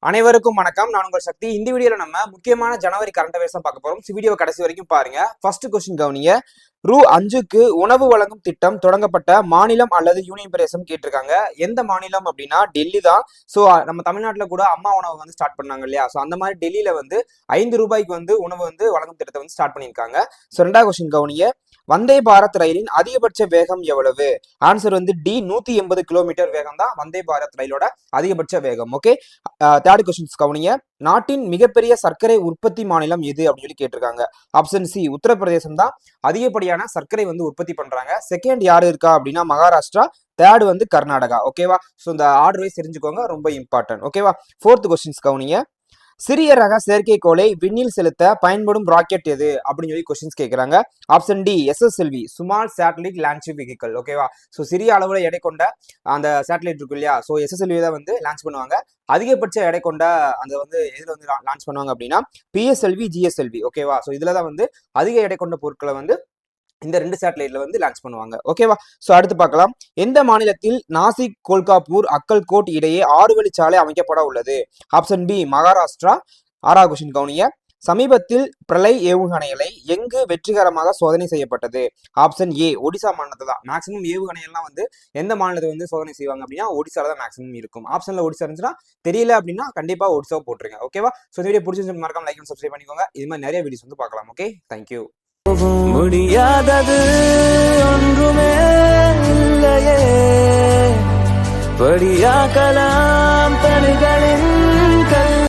அனைவருக்கும் வணக்கம். நான் உங்கள் சக்தி. இந்த வீடியோல நம்ம முக்கியமான ஜனவரி கரண்ட் அஃபேர்ஸ் தான் பார்க்க போறோம். வீடியோ கடைசி வரைக்கும் பாருங்க. ஃபர்ஸ்ட் கொஸ்டின் கவனிங்க. ரூ. 5க்கு உணவு வழங்கும் திட்டம் தொடங்கப்பட்ட மாநிலம் அல்லது யூனியன் பிரதேசம் கேட்டிருக்காங்க. எந்த மாநிலம் அப்படின்னா டெல்லி தான். ஸோ நம்ம தமிழ்நாட்டில் கூட அம்மா உணவு வந்து ஸ்டார்ட் பண்ணாங்க இல்லையா? ஸோ அந்த மாதிரி டெல்லியில வந்து ரூ. 5 வந்து உணவு வந்து வழங்கும் திட்டத்தை வந்து ஸ்டார்ட் பண்ணியிருக்காங்க. ஸோ 2வது கொஸ்டின் கவனிங்க. வந்தே பாரத் ரயிலின் அதிகபட்ச வேகம் எவ்வளவு? ஆன்சர் வந்து டி. 180 கிலோமீட்டர் வேகம் தான் வந்தே பாரத் ரயிலோட அதிகபட்ச வேகம். ஓகே. 3rd கொஸ்டின்ஸ் கவனிங்க. நாட்டின் மிகப்பெரிய சர்க்கரை உற்பத்தி மாநிலம் எது அப்படின்னு சொல்லி கேட்டிருக்காங்க. ஆப்ஷன் சி உத்தரப்பிரதேசம் தான் அதிகப்படியான சர்க்கரை வந்து உற்பத்தி பண்றாங்க. செகண்ட் யாரு இருக்கா அப்படின்னா மகாராஷ்டிரா. 3rd வந்து கர்நாடகா. ஓகேவா? ஸோ இந்த ஆர்டர் வைஸ் தெரிஞ்சுக்கோங்க, ரொம்ப இம்பார்ட்டன்ட். ஓகேவா? 4th கொஸ்டின்ஸ் கவனிங்க. சிறிய ரக செயற்கைக்கோளை விண்ணில் செலுத்த பயன்படும் ராக்கெட் எது அப்படின்னு சொல்லி கொஸ்டின்ஸ் கேட்கறாங்க. Option D SSLV small satellite launch vehicle. ஓகேவா? ஸோ சிறிய அளவுல எடை கொண்ட அந்த சேட்டலைட் இருக்கும் இல்லையா? ஸோ SSLV தான் வந்து லான்ச் பண்ணுவாங்க. அதிகபட்ச எடை கொண்ட அந்த வந்து எதுல வந்து லான்ச் பண்ணுவாங்க அப்படின்னா PSLV GSLV. ஓகேவா? ஸோ இதுலதான் வந்து அதிக எடை கொண்ட பொருட்களை வந்து இந்த 2 சேட்டலைட்ல வந்து லான்ச் பண்ணுவாங்க. ஓகேவா? ஸோ அடுத்து பார்க்கலாம். எந்த மாநிலத்தில் நாசிக் கோல்காப்பூர் அக்கல்கோட் இடையே 6 வழிச்சாலை அமைக்கப்பட உள்ளது? Option B Maharashtra. 6வது கொஸ்டின் கவனிங்க. சமீபத்தில் பிரளய் ஏவுகணைகளை எங்கு வெற்றிகரமாக சோதனை செய்யப்பட்டது? ஆப்ஷன் ஏ ஒடிசா மாநிலத்தில் தான். மேக்சிமம் ஏவுகணைகள்லாம் வந்து எந்த மாநிலத்தை வந்து சோதனை செய்வாங்க அப்படின்னா ஒடிசால தான் மேக்சிமம் இருக்கும். ஆப்ஷன்ல ஒடிசா இருந்துச்சுன்னா தெரியல அப்படின்னா கண்டிப்பா ஒடிசாவை போட்டுருங்க. ஓகேவா? ஸோ இந்த வீடியோ பிடிச்சிருந்து மறக்காம லைக் அண்ட் சப்ஸ்கிரைப் பண்ணிக்கோங்க. இது மாதிரி நிறைய வீடியோஸ் வந்து பார்க்கலாம். Okay, thank you. முடியாதது ஒன்றுமே இல்லையே, படியாக்கலாம் தனிகளின்